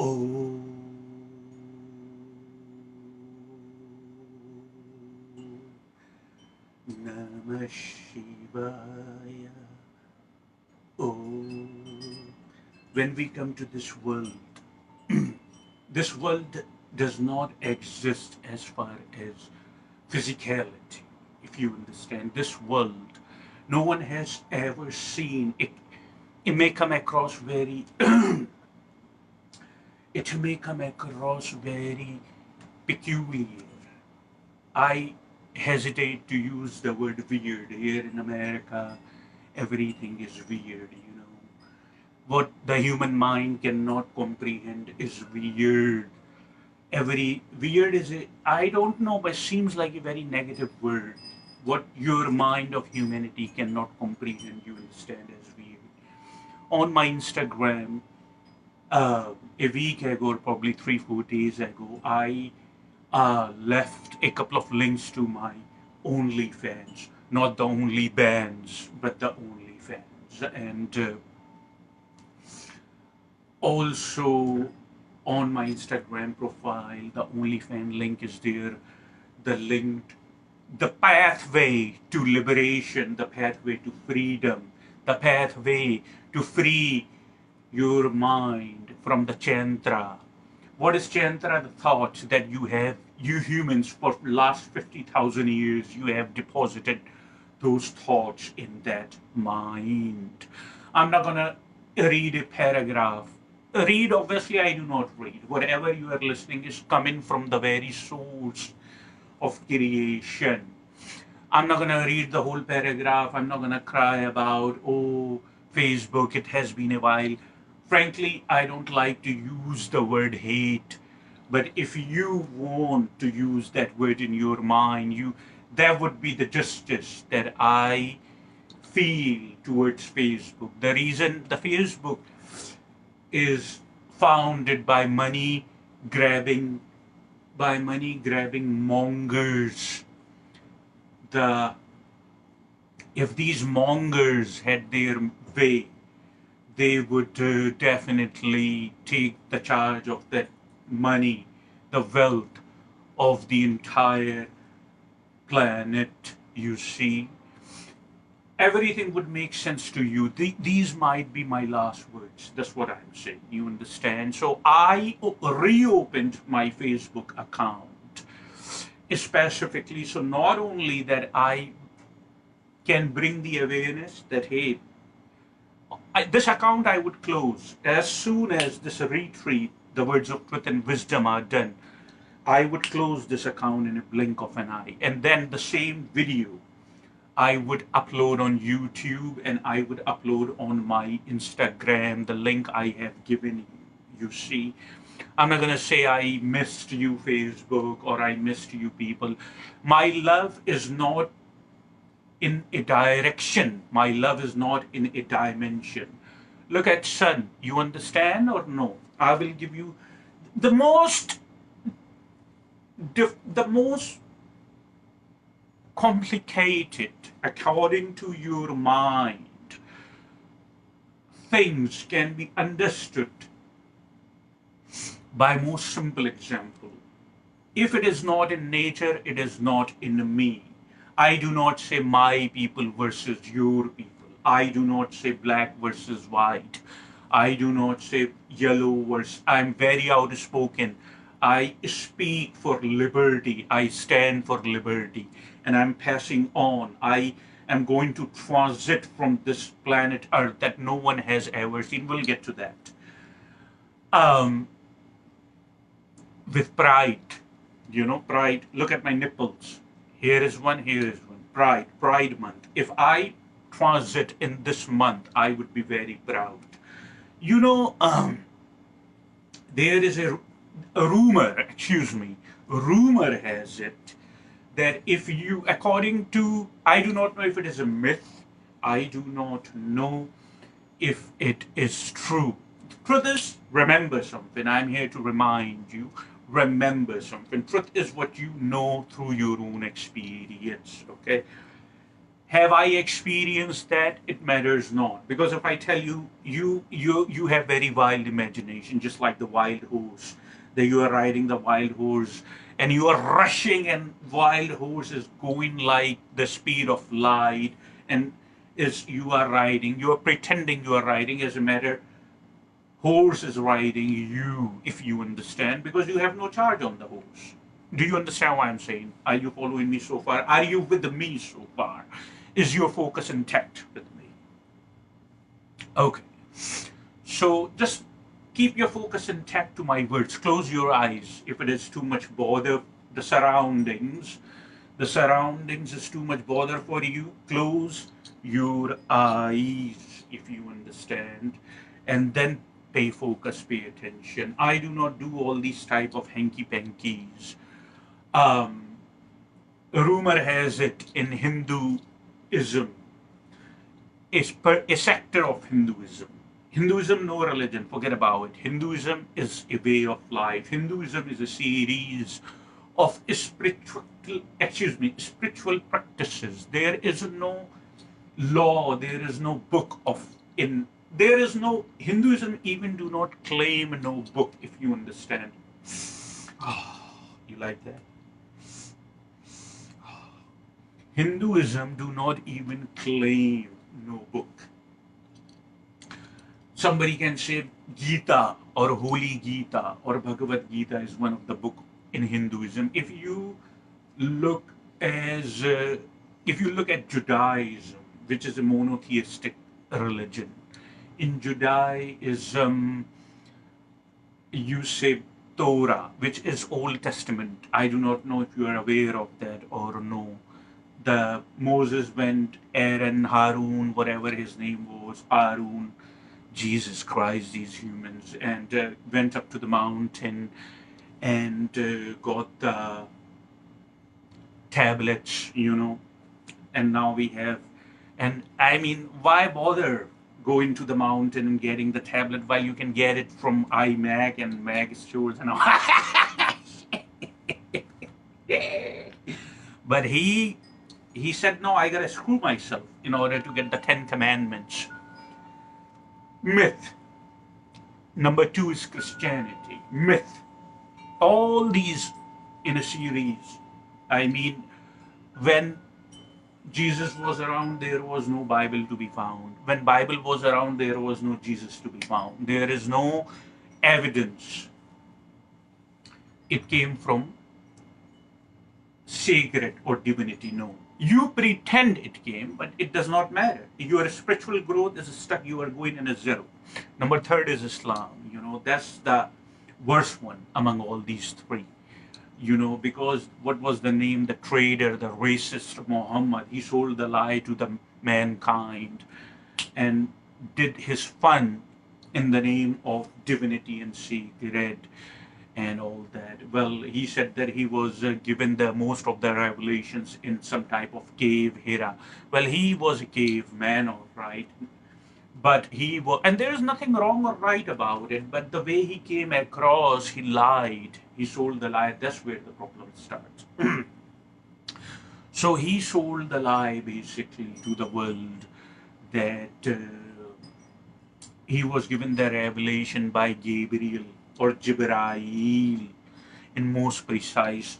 Oh, Namah Shivaya. Oh, when we come to this world, this world does not exist as far as physicality. If you understand, this world, no one has ever seen it. It may come across very, it may come across very peculiar. I hesitate to use the word weird. Here in America, everything is weird, you know. What the human mind cannot comprehend is weird. Every weird is a, I don't know, but seems like a very negative word. What your mind of humanity cannot comprehend, you understand as weird. On my Instagram, a week ago, or probably 3 4 days ago, I left a couple of links to my OnlyFans, not the Only Bands, but the OnlyFans, and also on my Instagram profile, the OnlyFans link is there. The link, the pathway to liberation, the pathway to freedom, the pathway to free your mind from the chantra. What is chantra? The thoughts that you have, you humans, for last 50,000 years, you have deposited those thoughts in that mind. I'm not gonna read a paragraph. Read, obviously, I do not read. Whatever you are listening is coming from the very source of creation. I'm not gonna read the whole paragraph. I'm not gonna cry about, oh, Facebook, it has been a while. Frankly, I don't like to use the word hate. But if you want to use that word in your mind, you that would be the justice that I feel towards Facebook. The reason the Facebook is founded grabbing by money grabbing mongers. The If these mongers had their way, they would definitely take the charge of that money, the wealth of the entire planet. You see, everything would make sense to you. These might be my last words. That's what I'm saying. You understand? So I reopened my Facebook account specifically, so not only that I can bring the awareness that, hey, this account I would close as soon as this retreat, the words of truth and wisdom are done. I would close this account in a blink of an eye, and then the same video I would upload on YouTube and I would upload on my Instagram, the link I have given you. You see, I'm not going to say I missed you, Facebook, or I missed you, people. My love is not in a direction, my love is not in a dimension. Look at sun. You understand or no? I will give you the most, the most complicated, according to your mind, things can be understood by most simple example. If it is not in nature, it is not in me. I do not say my people versus your people. I do not say black versus white. I do not say yellow versus. I'm very outspoken. I speak for liberty. I stand for liberty. And I'm passing on. I am going to transit from this planet Earth that no one has ever seen. We'll get to that. Um, with pride. You know, pride. Look at my nipples. Here is one, here is one. Pride, Pride Month. If I transit in this month, I would be very proud. You know, there is a rumor, excuse me, rumor has it that if you, according to, I do not know if it is a myth, I do not know if it is true. Truth is, remember something. I'm here to remind you. Remember something. Truth is what you know through your own experience. Okay. Have I experienced that? It matters not. Because if I tell you, you have very wild imagination, just like the wild horse. That you are riding the wild horse and you are rushing, and wild horse is going like the speed of light, and is you are riding, you are pretending you are riding. As a matter, horse is riding you, if you understand, because you have no charge on the horse. Do you understand what I'm saying? Are you following me so far? Are you with me so far? Is your focus intact with me? Okay. So just keep your focus intact to my words. Close your eyes if it is too much bother. The surroundings, the surroundings is too much bother for you. Close your eyes if you understand, and then pay focus, pay attention. I do not do all these type of hanky pankies. Um, Rumor has it in Hinduism, a sector of Hinduism. Hinduism, no religion, forget about it. Hinduism is a way of life. Hinduism is a series of spiritual practices. There is no law, there is no book of in there is no Hinduism even do not claim no book, if you understand. You like that? Hinduism do not even claim no book. Somebody can say Gita or Holy Gita or Bhagavad Gita is one of the book in Hinduism. Look as if you look at Judaism, which is a monotheistic religion, in Judaism you say Torah, which is Old Testament. I do not know if you are aware of that or no. The Moses went, Aaron, Harun, whatever his name was, Harun, Jesus Christ, these humans, and went up to the mountain and got the tablets, and now we have, and I mean, why bother going to the mountain and getting the tablet while you can get it from iMac and Mac stores and all? But he said, no, I gotta screw myself in order to get the 10 Commandments. Myth. Number 2 is Christianity. Myth. All these in a series. I mean, when Jesus was around, there was no Bible to be found. When Bible was around, there was no Jesus to be found. There is no evidence. It came from sacred or divinity. No. You pretend it came, but it does not matter. Your spiritual growth is stuck. You are going in a zero. Number 3 is Islam. That's the worst one among all these 3. Because what was the name? The traitor, the racist Muhammad. He sold the lie to the mankind and did his fun in the name of divinity and sacred and all that. Well, he said that he was given the most of the revelations in some type of cave, Hira. Well, he was a caveman, all right. But he was, and there is nothing wrong or right about it, but the way he came across, he lied. He sold the lie. That's where the problem starts. So he sold the lie basically to the world that he was given the revelation by Gabriel or Jibrail in most precise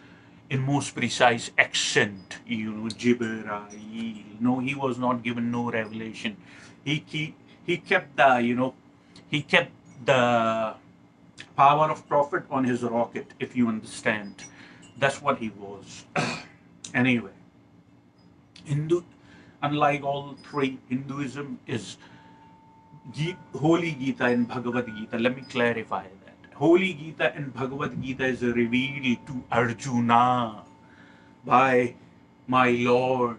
accent, Jibrail. No, he was not given no revelation. He kept the power of prophet on his rocket, if you understand. That's what he was. Anyway, unlike all 3, Hinduism is Holy Gita and Bhagavad Gita. Let me clarify that. Holy Gita and Bhagavad Gita is revealed to Arjuna by my Lord.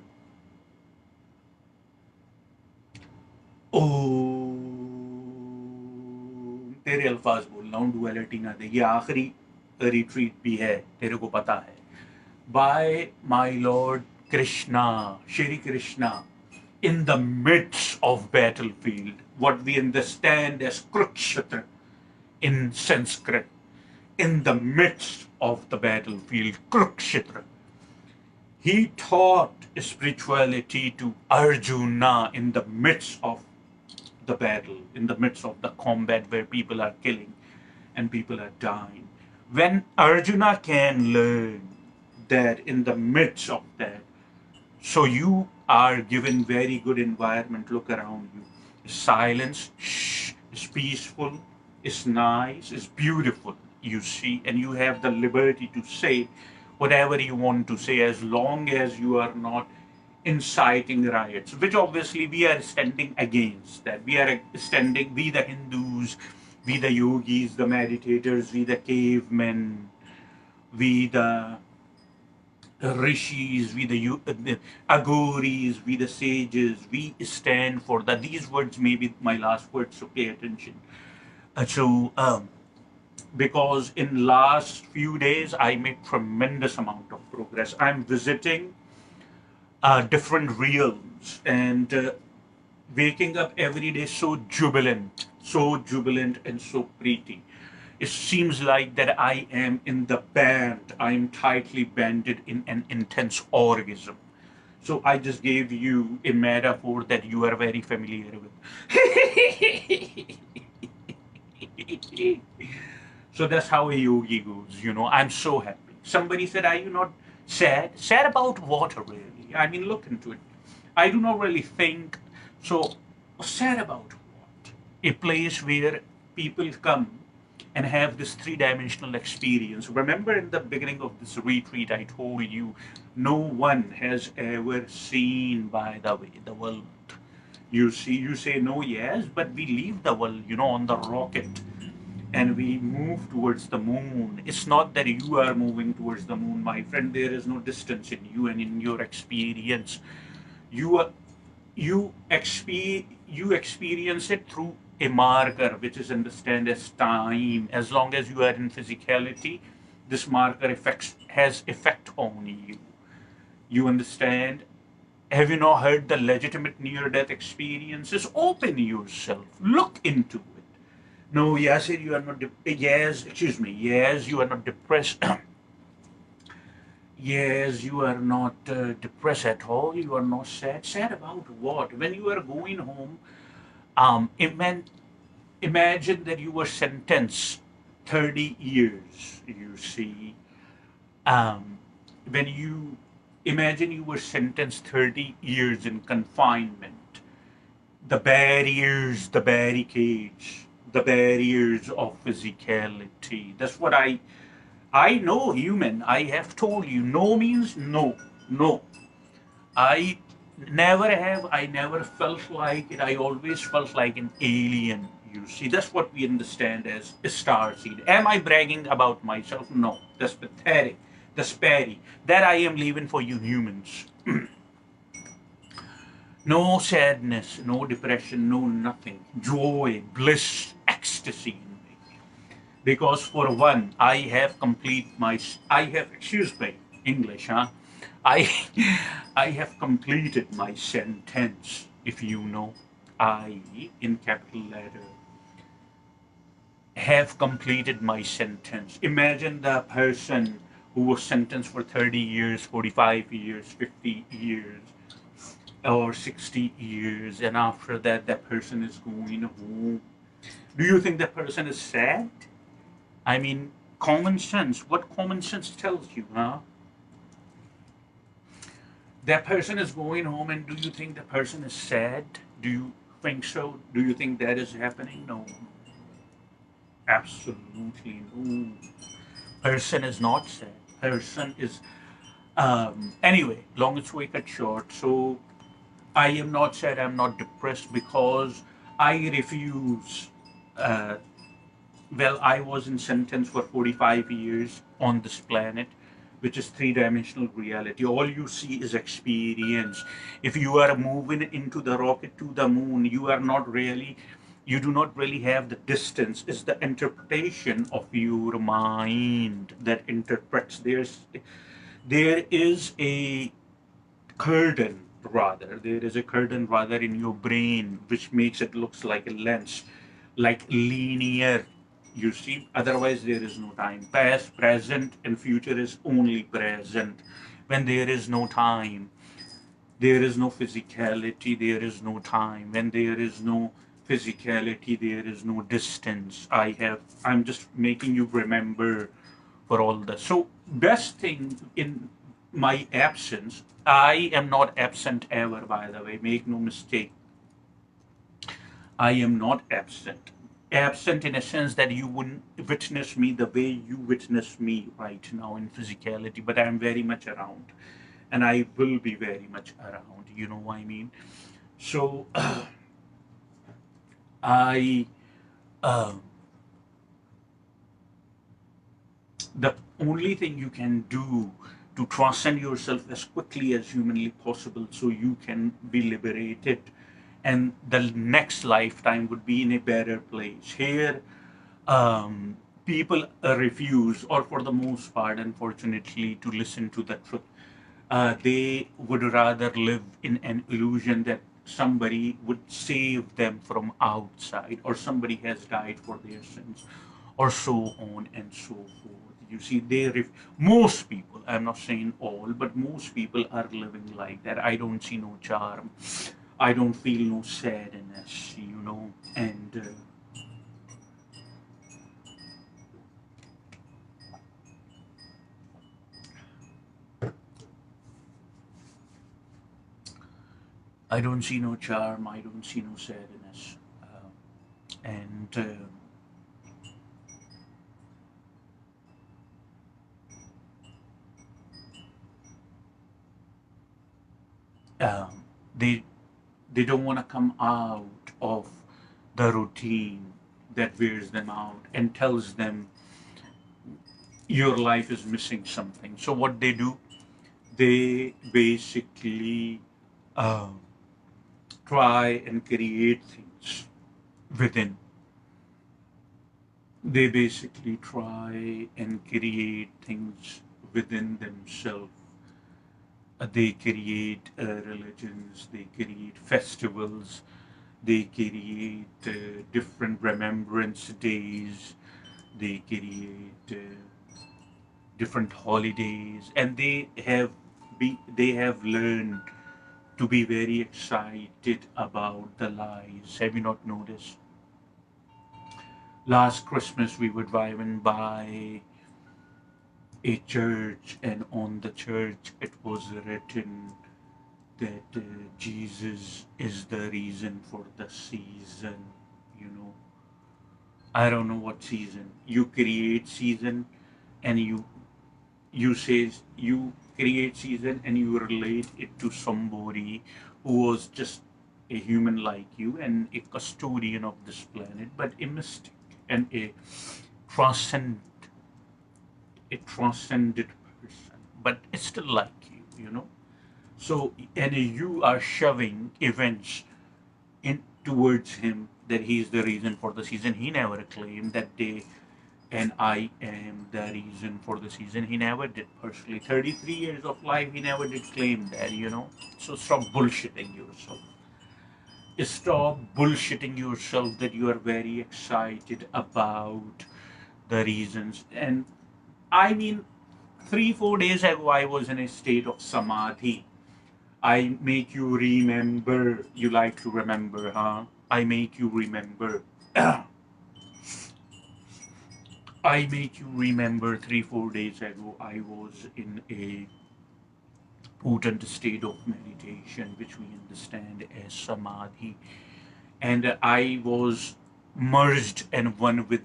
तेरे अल्फाज बोल रहा हूँ, duality ना दे. ये आखिरी retreat भी है, तेरे को पता है. By my Lord Krishna, Shri Krishna, in the midst of battlefield, what we understand as Kurukshetra in Sanskrit, in the midst of the battlefield, Kurukshetra, He taught spirituality to Arjuna in the midst of the battle, in the midst of the combat where people are killing and people are dying. When Arjuna can learn that in the midst of that, so you are given very good environment, look around you. Silence, shh, is peaceful, is nice, is beautiful, you see, and you have the liberty to say whatever you want to say as long as you are not inciting riots, which obviously we are standing against that. We are standing, we the Hindus, we the yogis, the meditators, we the cavemen, we the rishis, the agoris, we the sages, we stand for that. These words may be my last words, so pay attention. Because in last few days I made tremendous amount of progress. I'm visiting different realms and waking up every day so jubilant and so pretty. It seems like that I am in the band. I am tightly banded in an intense orgasm. So I just gave you a metaphor that you are very familiar with. So that's how a yogi goes, you know. I'm so happy. Somebody said, are you not sad? Sad about what, really? I mean, look into it. I do not really think so. Sad about what? A place where people come and have this three-dimensional experience. Remember in the beginning of this retreat, I told you no one has ever seen, by the way, the world. You see, you say no, yes, but we leave the world, you know, on the rocket and we move towards the moon. It's not that you are moving towards the moon, my friend. There is no distance in you and in your experience. You are, you experience it through a marker, which is understood as time. As long as you are in physicality, this marker has effect on you. You understand? Have you not heard the legitimate near-death experiences? Open yourself. Look into it. No, yes, you are not. Yes, excuse me. Yes, you are not depressed. Yes, you are not depressed at all. You are not sad. Sad about what? When you are going home, it imagine that you were sentenced 30 years, you see. Um, when you imagine you were sentenced 30 years in confinement, the barriers, the barricades, the barriers of physicality. That's what I know human. I have told you, no means no. No. I I never felt like it. I always felt like an alien. You see, that's what we understand as a star seed. Am I bragging about myself? No. That's pathetic. That's petty. That I am leaving for you humans. No sadness, no depression, no nothing. Joy, bliss, ecstasy in me. Because for one, I have, excuse me, English, huh? I, I have completed my sentence, if you know. I, in capital letter, have completed my sentence. Imagine the person who was sentenced for 30 years, 45 years, 50 years, or 60 years, and after that, that person is going home. Do you think that person is sad? I mean, common sense. What common sense tells you, huh? That person is going home, and do you think the person is sad? Do you think so? Do you think that is happening? No, absolutely no. Person is not sad. Person is. Anyway, long story cut short. So I am not sad. I'm not depressed because I refuse. Uh, well, I was in sentence for 45 years on this planet, which is three-dimensional reality. All you see is experience. If you are moving into the rocket to the moon, you do not really have the distance. It's the interpretation of your mind that interprets. There is a curtain rather in your brain which makes it looks like a lens, like linear, you see. Otherwise there is no time. Past, present, and future is only present. when there is no time, there is no physicality, there is no time. When there is no physicality, there is no distance. I'm just making you remember for all this. So, best thing in my absence, I am not absent ever, by the way, make no mistake. I am not absent. Absent in a sense that you wouldn't witness me the way you witness me right now in physicality, but I'm very much around and I will be very much around. You know what I mean? So, I, uh, the only thing you can do to transcend yourself as quickly as humanly possible so you can be liberated and the next lifetime would be in a better place. Here, people refuse, or for the most part, unfortunately, to listen to the truth. They would rather live in an illusion that somebody would save them from outside, or somebody has died for their sins, or so on and so forth. You see, most people, I'm not saying all, but most people are living like that. I don't see no charm. I don't feel no sadness, and I don't see no charm. I don't see no sadness, and they they don't want to come out of the routine that wears them out and tells them your life is missing something. So what they do, they basically uh, try and create things within. They basically try and create things within themselves. They create religions, they create festivals, they create different remembrance days, they create different holidays, and they have learned to be very excited about the lies. Have you not noticed? Last Christmas we were driving by a church, and on the church it was written that Jesus is the reason for the season. You know, I don't know what season. You create season, and you say you create season and you relate it to somebody who was just a human like you and a custodian of this planet, but a mystic and transcend a transcended person, but it's still like you. So, and you are shoving events in towards him that he's the reason for the season. He never claimed that they and I am the reason for the season. He never did personally. 33 years of life, he never did claim that. So stop bullshitting yourself. Stop bullshitting yourself that you are very excited about the reasons. And I mean, 3, 4 days ago, I was in a state of samadhi. I make you remember. You like to remember, huh? I make you remember. I make you remember 3, 4 days ago, I was in a potent state of meditation, which we understand as samadhi, and I was merged and one with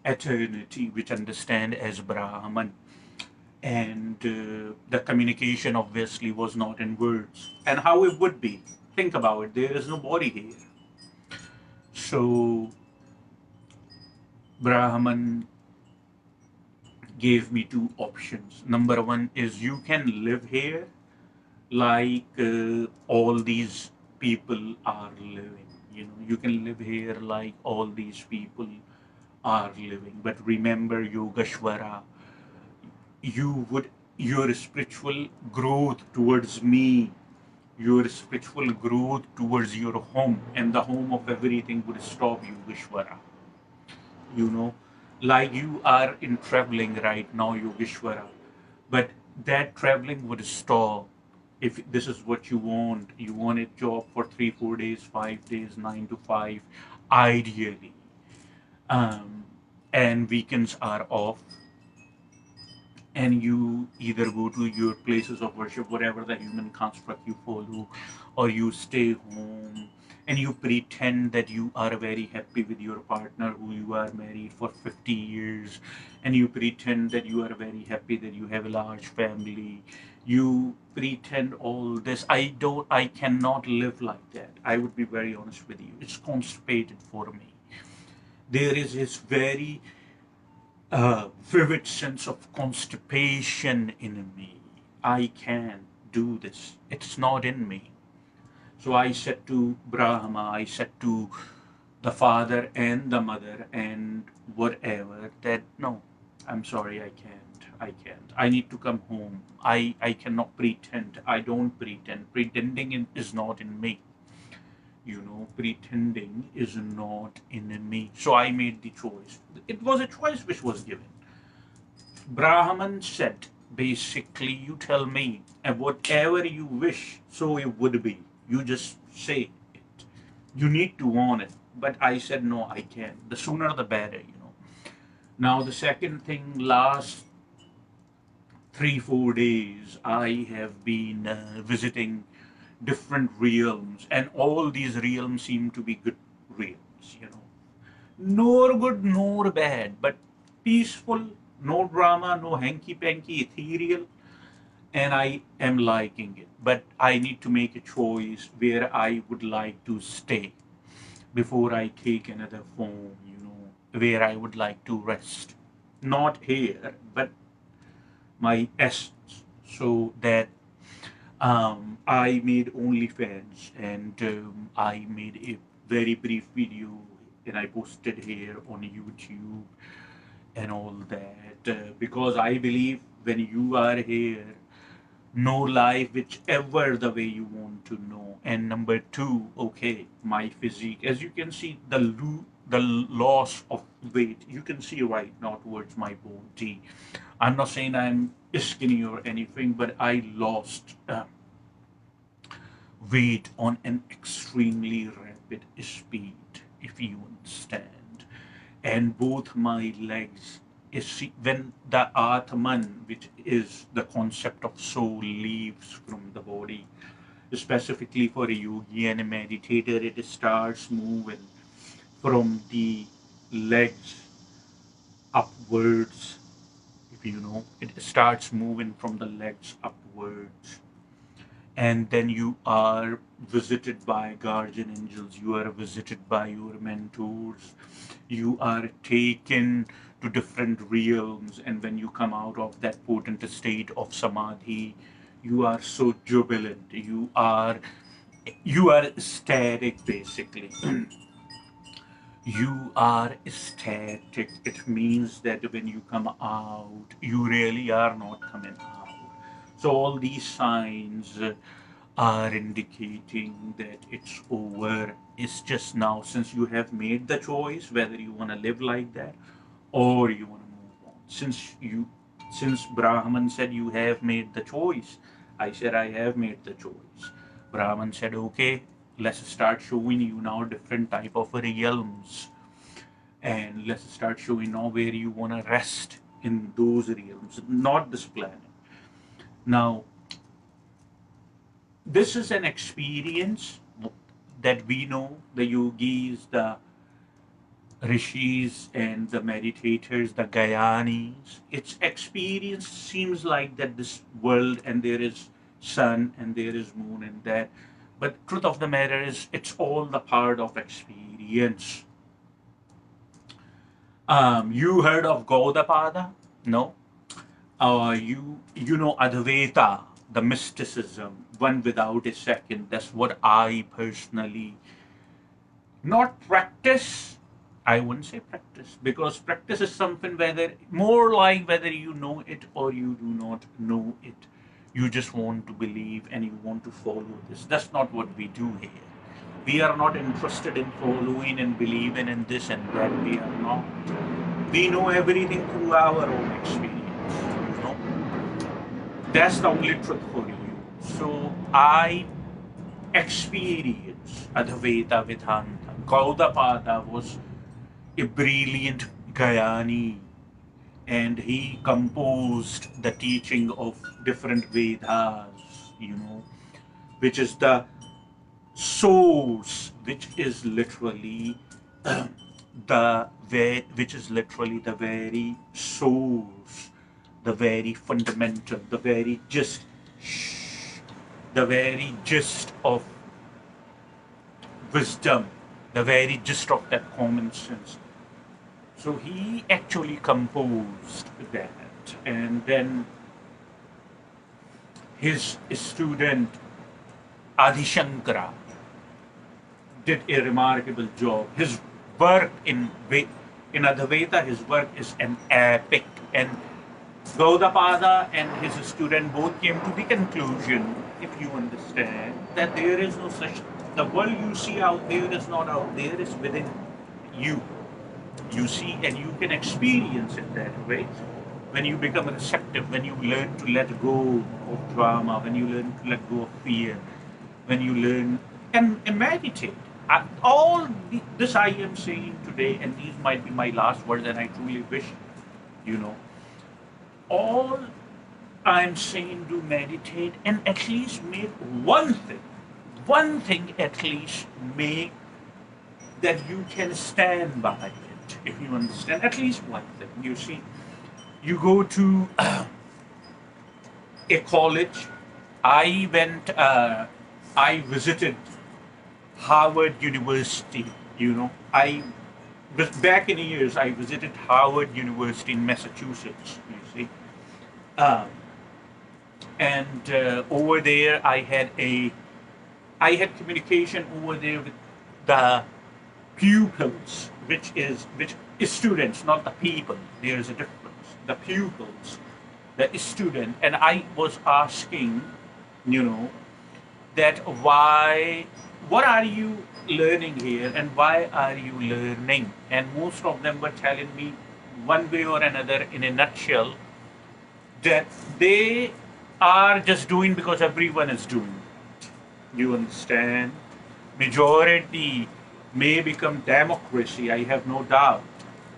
eternity, which understand as Brahman. And the communication obviously was not in words, and how it would be. Think about it. There is no body here, so Brahman gave me two options. Number one is you can live here like all these people are living. You can live here like all these people are living. But remember, Yogeshwara, your spiritual growth towards me, your spiritual growth towards your home and the home of everything would stop, Yogeshwara. you know like you are in traveling right now, Yogeshwara, but that traveling would stop. If this is what you want a job for 3 4 days, 5 days, 9 to 5, ideally, um, and weekends are off, and you either go to your places of worship, whatever the human construct you follow, or you stay home and you pretend that you are very happy with your partner who you are married for 50 years, and you pretend that you are very happy that you have a large family. You pretend all this. I cannot live like that. I would be very honest with you. It's constipated for me. There is this very vivid sense of constipation in me. I can't do this. It's not in me. So I said to Brahma, I said to the father and the mother and whatever that no, I'm sorry, I can't. I can't. I need to come home. I cannot pretend. I don't pretend. Is not in me. Pretending is not in me. So I made the choice. It was a choice which was given. Brahman said, basically, you tell me, and whatever you wish, so it would be. You just say it. You need to want it. But I said, no, I can't. The sooner the better. Now, the second thing, last 3 4 days, I have been visiting different realms, and all these realms seem to be good realms. Nor good nor bad, but peaceful, no drama, no hanky panky, ethereal, and I am liking it. But I need to make a choice where I would like to stay before I take another form, where I would like to rest. Not here, but my essence. So that I made OnlyFans, and I made a very brief video, and I posted here on YouTube and all that, because I believe when you are here, know life whichever the way you want to know. And number two, okay, my physique, as you can see, the loss of weight, you can see right now towards my body. I'm not saying I'm skinny or anything, but I lost weight on an extremely rapid speed, if you understand. And both my legs, when the Atman, which is the concept of soul, leaves from the body, specifically for a yogi and a meditator, it starts moving from the legs upwards. If you know, it starts moving from the legs upwards, and then you are visited by guardian angels, you are visited by your mentors, you are taken to different realms, and when you come out of that potent state of samadhi, you are so jubilant, you are ecstatic, basically. You are ecstatic. It means that when you come out, you really are not coming out. So all these signs are indicating that it's over. It's just now, since you have made the choice whether you want to live like that or you want to move on. Since Brahman said you have made the choice, I said I have made the choice. Brahman said, okay, let's start showing you now different type of realms, and let's start showing now where you want to rest in those realms, not this planet. Now, this is an experience that we know, the yogis, the rishis, and the meditators, the Gyanis. Its experience seems like that this world, and there is sun and there is moon and that, but truth of the matter is it's all the part of experience. You heard of Gaudapada? No. You know Advaita, the mysticism, one without a second. That's what I personally not practice. I wouldn't say practice, because practice is something whether more like whether you know it or you do not know it. You just want to believe and you want to follow this. That's not what we do here. We are not interested in following and believing in this and that. We are not. We know everything through our own experience. You know? That's the only truth for you. So I experience Advaita Vedanta. Gaudapada was a brilliant Gayani, and he composed the teaching of different Vedas, which is the source, which is literally which is literally the very source, the very fundamental, the very gist of wisdom, the very gist of that common sense. So he actually composed that, and then his student Adi Shankara did a remarkable job. His work in Advaita, his work is an epic, and Gaudapada and his student both came to the conclusion, if you understand, that there is no such, the world you see out there is not out there, it's within you. You see, and you can experience it that way. When you become receptive, when you learn to let go of drama, when you learn to let go of fear, when you learn and meditate. This I am saying today, and these might be my last words, and I truly wish, you know, all I'm saying, do meditate and at least make one thing at least make that you can stand by it, if you understand, at least one thing. You see, you go to a college. I visited Harvard University. I was back in the years. I visited Harvard University in Massachusetts. You see, um, and over there I had communication over there with the pupils, which is students, not the people. There is a difference. The pupils, the student, and I was asking, you know, that what are you learning here, and why are you learning? And most of them were telling me, one way or another, in a nutshell, that they are just doing because everyone is doing it. You understand? Majority may become democracy, I have no doubt.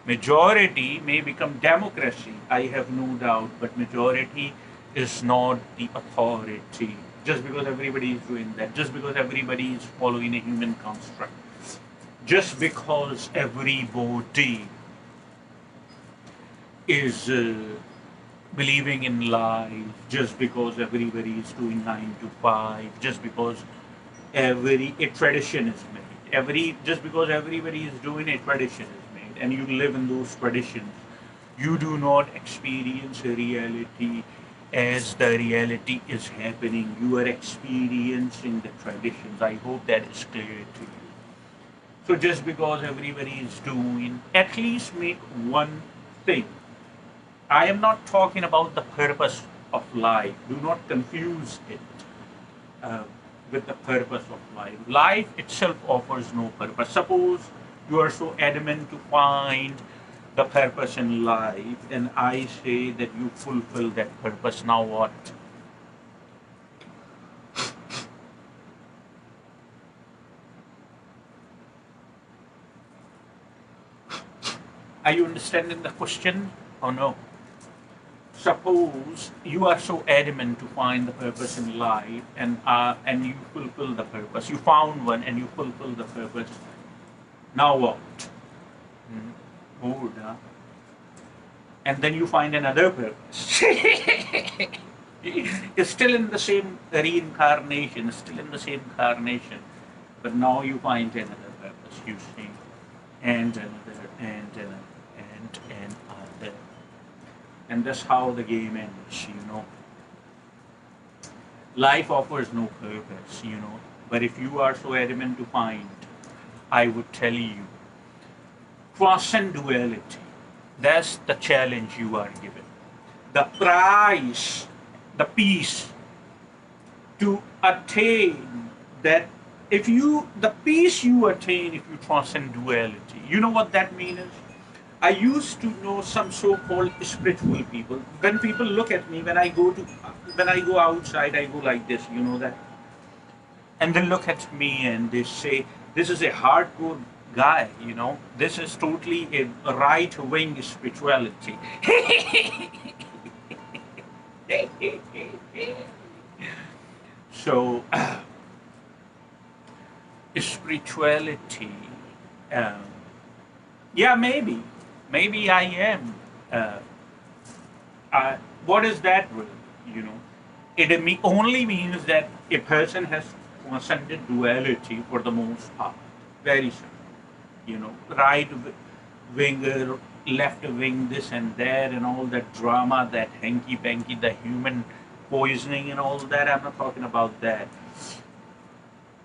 Majority may become democracy, I have no doubt, but majority is not the authority. Just because everybody is doing that, just because everybody is following a human construct, just because everybody is believing in life, just because everybody is doing 9 to 5, just because a tradition is made, just because everybody is doing a tradition is made, and you live in those traditions, you do not experience a reality as the reality is happening. You are experiencing the traditions. I hope that is clear to you. So just because everybody is doing, at least make one thing. I am not talking about the purpose of life. Do not confuse it uh, with the purpose of life. Life itself offers no purpose. Suppose you are so adamant to find the purpose in life, and I say that you fulfill that purpose. Now what? Are you understanding the question or no? Suppose you are so adamant to find the purpose in life, and you fulfill the purpose. You found one and you fulfill the purpose. Now what? Bored, huh? And then you find another purpose. You're still in the same reincarnation, still in the same carnation, but now you find another purpose. You see, and another, and another, and another. And that's how the game ends. Life offers no purpose. But if you are so adamant to find, I would tell you, transcend duality. That's the challenge you are given. The prize, the peace to attain that, the peace you attain if you transcend duality, you know what that means? I used to know some so-called spiritual people. When people look at me, when I go outside, I go like this, you know that, and they look at me and they say, "This is a hardcore guy, you know. This is totally a right-wing spirituality." So, spirituality. Um, yeah, maybe I am. Uh, what is that word? You know, only means that a person has transcended duality for the most part. Very simple. You know, winger, left wing, this and that, and all that drama, that hanky panky, the human poisoning, and all that. I'm not talking about that.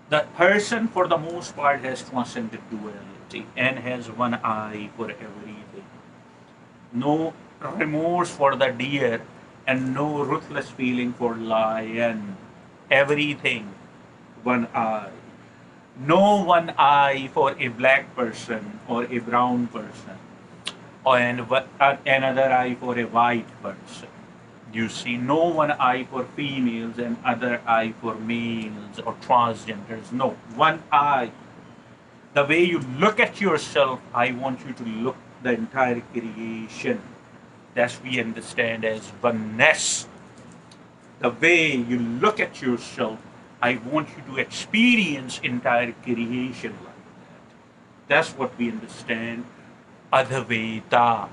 The person, for the most part, has transcended duality and has one eye for everything. No remorse for the deer and no ruthless feeling for lion. Everything, one eye. No one eye for a black person or a brown person, and another eye for a white person. You see, no one eye for females and other eye for males or transgenders. No, one eye. The way you look at yourself, I want you to look the entire creation. That's we understand as oneness. The way you look at yourself, I want you to experience entire creation like that. That's what we understand. Advaita.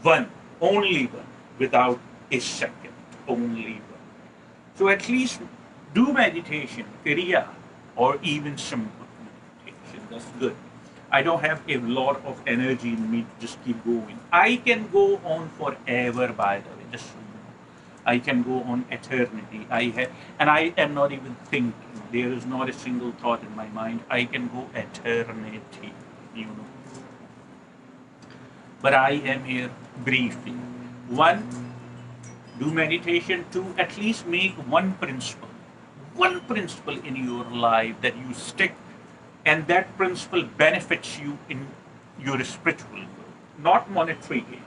One, only one, without a second, only one. So at least do meditation, kriya, or even simple meditation. That's good. I don't have a lot of energy in me to just keep going. I can go on forever, by the way. Just so you know. I can go on eternity. And I am not even thinking. There is not a single thought in my mind. I can go eternity, you know. But I am here briefly. One, do meditation. Two, at least make one principle in your life that you stick, and that principle benefits you in your spiritual growth, not monetary gain,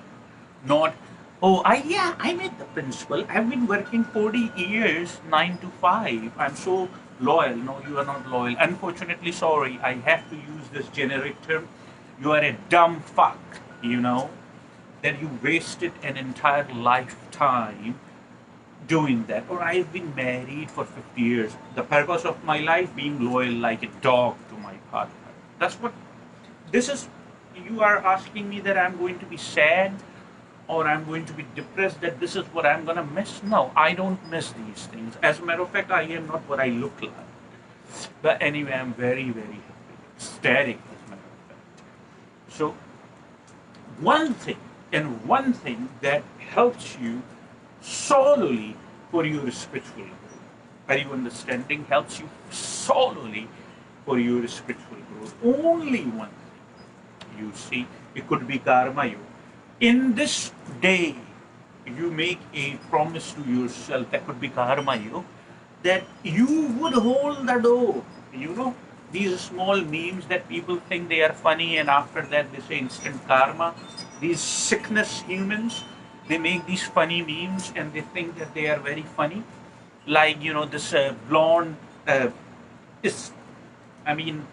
not, oh, I made the principle. I've been working 40 years, 9 to 5. I'm so loyal. No, you are not loyal. Unfortunately, sorry, I have to use this generic term. You are a dumb fuck, you know, that you wasted an entire lifetime doing that. Or I've been married for 50 years. The purpose of my life, being loyal like a dog to my partner. That's what this is. You are asking me that I'm going to be sad or I'm going to be depressed, that this is what I'm going to miss. No, I don't miss these things. As a matter of fact, I am not what I look like. But anyway, I'm very, very happy, ecstatic, as a matter of fact. So, one thing that helps you solely for your spiritual growth. Are you understanding? Helps you solely for your spiritual growth. Only one thing. You see, it could be karma yoga. In this day, you make a promise to yourself, that could be karma yoga, that you would hold the door. You know, these small memes that people think they are funny, and after that they say instant karma. These sickness humans, they make these funny memes and they think that they are very funny. Like, you know, this blonde is, I mean,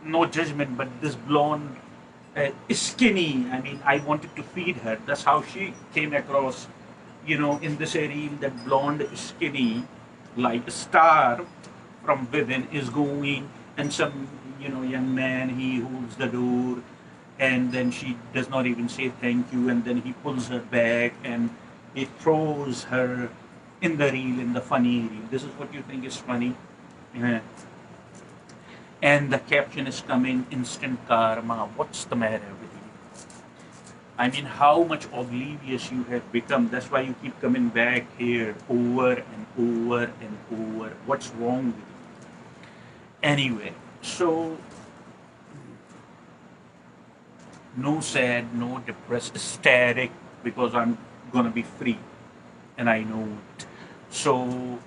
no judgment, but this blonde skinny. I mean, I wanted to feed her. That's how she came across, you know, in this reel, that blonde skinny, like a star from within is going, and some, you know, young man, he holds the door, and then she does not even say thank you, and then he pulls her back and he throws her in the reel, in the funny reel. This is what you think is funny. Yeah. And the caption is coming, instant karma. What's the matter with you? I mean, how much oblivious you have become. That's why you keep coming back here over and over and over. What's wrong with you? Anyway, so no sad, no depressed, ecstatic, because I'm gonna be free, and I know it. So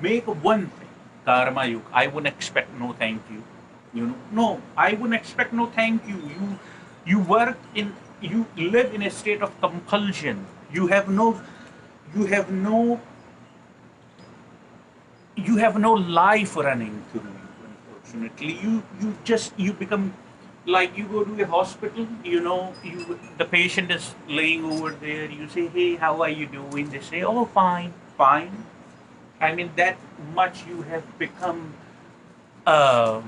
make one thing, karma yoga. I wouldn't expect no thank you. You know, no, I wouldn't expect no thank you. You work in, you live in a state of compulsion. You have no, you have no life running through you. Unfortunately, you become like, you go to a hospital. The patient is laying over there. You say, "Hey, how are you doing?" They say, "Oh, fine, fine." I mean, that much you have become. Um,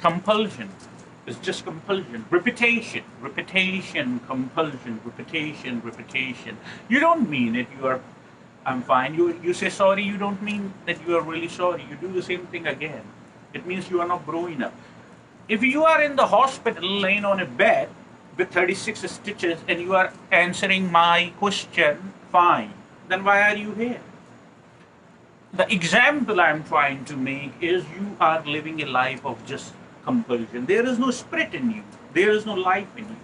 Compulsion. It's just compulsion. Repetition, compulsion, repetition. You don't mean it. I'm fine. You say sorry. You don't mean that you are really sorry. You do the same thing again. It means you are not growing up. If you are in the hospital laying on a bed with 36 stitches and you are answering my question, fine. Then why are you here? The example I'm trying to make is you are living a life of just compulsion. There is no spirit in you, there is no life in you.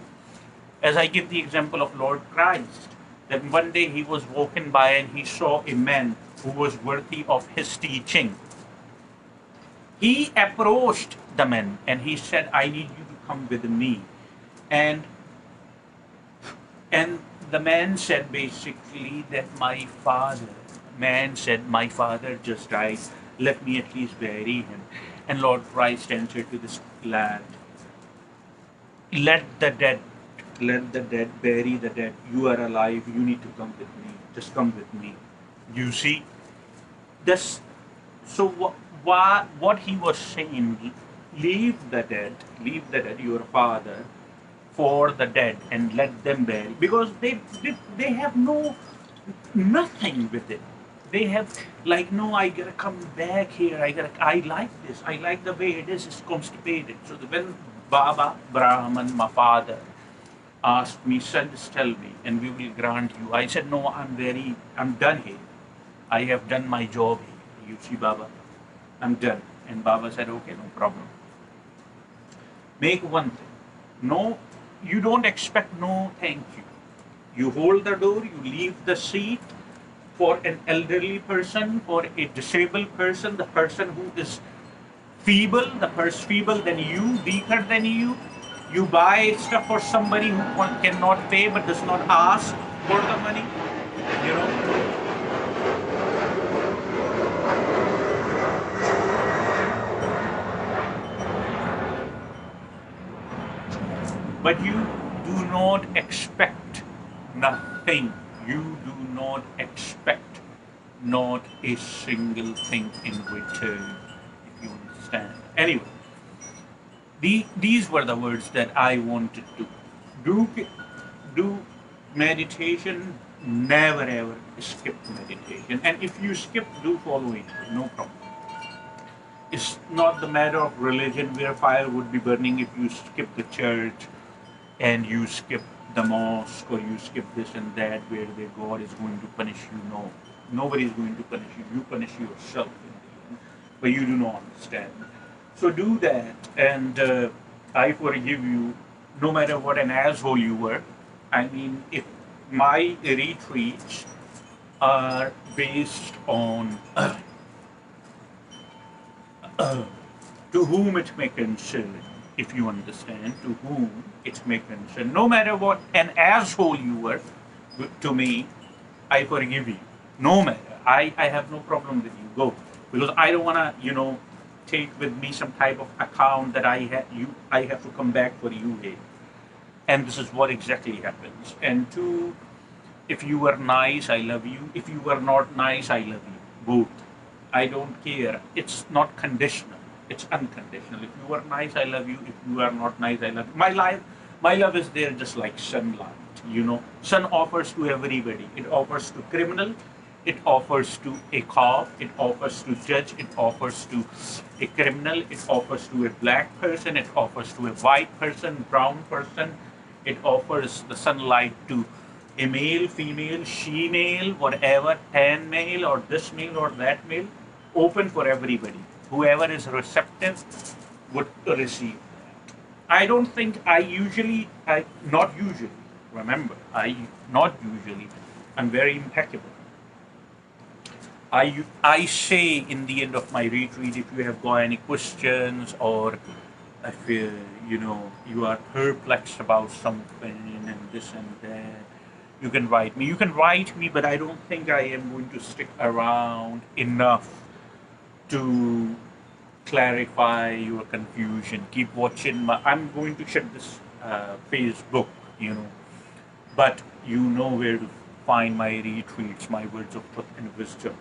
As I give the example of Lord Christ, that one day he was walking by and he saw a man who was worthy of his teaching. He approached the man and he said, "I need you to come with me." And and the man said basically that man said, "My father just died. Let me at least bury him." And Lord Christ answered to this lad, "Let the dead, let the dead bury the dead. You are alive. You need to come with me. Just come with me." You see, this. So what he was saying, leave the dead, your father, for the dead, and let them bury, because they have nothing with it. They have, like, "No, I gotta come back here. I like this. I like the way it is. It's constipated." So when Baba Brahman, my father, asked me, "Son, just tell me, and we will grant you." I said, "No, I'm done here. I have done my job here. You see, Baba, I'm done." And Baba said, "Okay, no problem. Make one thing. No, you don't expect no thank you. You hold the door, you leave the seat for an elderly person, for a disabled person, the person who is feeble, the person feeble than you, weaker than you. You buy stuff for somebody who cannot pay but does not ask for the money, you know. But you do not expect nothing. You do not expect not a single thing in return, if you understand. Anyway, these were the words that I wanted to do. Do meditation. Never ever skip meditation. And if you skip, do follow it. No problem. It's not the matter of religion where fire would be burning if you skip the church and you skip the mosque, or you skip this and that, where the God is going to punish you. No, nobody is going to punish you. You punish yourself in the end, but you do not understand. So do that, and I forgive you, no matter what an asshole you were. I mean, if my retreats are based on to whom it may concern, if you understand, to whom it may concern. No matter what an asshole you were to me, I forgive you. No matter. I have no problem with you. Go. Because I don't want to, take with me some type of account that I have to come back for you here. And this is what exactly happens. And two, if you were nice, I love you. If you were not nice, I love you. Both. I don't care. It's not conditional. It's unconditional. If you are nice, I love you. If you are not nice, I love you. My love is there just like sunlight. Sun offers to everybody. It offers to criminal. It offers to a cop. It offers to judge. It offers to a criminal. It offers to a black person. It offers to a white person, brown person. It offers the sunlight to a male, female, she male, whatever, tan male, or this male or that male, open for everybody. Whoever is receptive would receive that. I don't think not usually, remember, not usually, I'm very impeccable. I say in the end of my retreat, if you have got any questions, or if you are perplexed about something and this and that, you can write me. You can write me, but I don't think I am going to stick around enough to clarify your confusion. Keep watching my. I'm going to shut this Facebook, you know, but you know where to find my retweets, my words of truth and wisdom.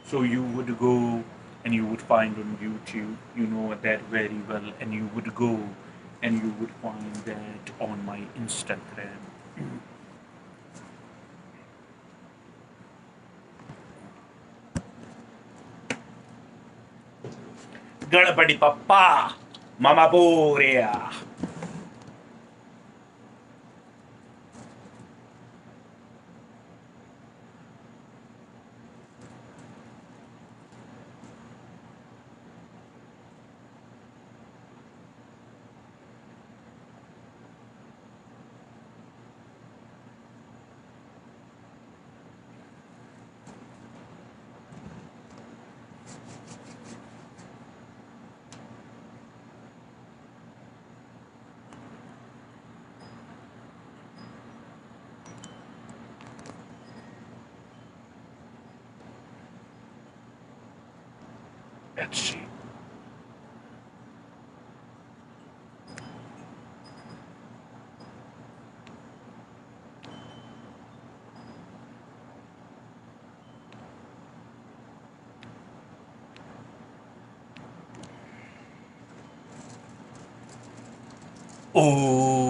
So you would go and you would find on YouTube, you know that very well, and you would go and you would find that on my Instagram. Ganapati Papa, Mama Borea. Let's see. Oh.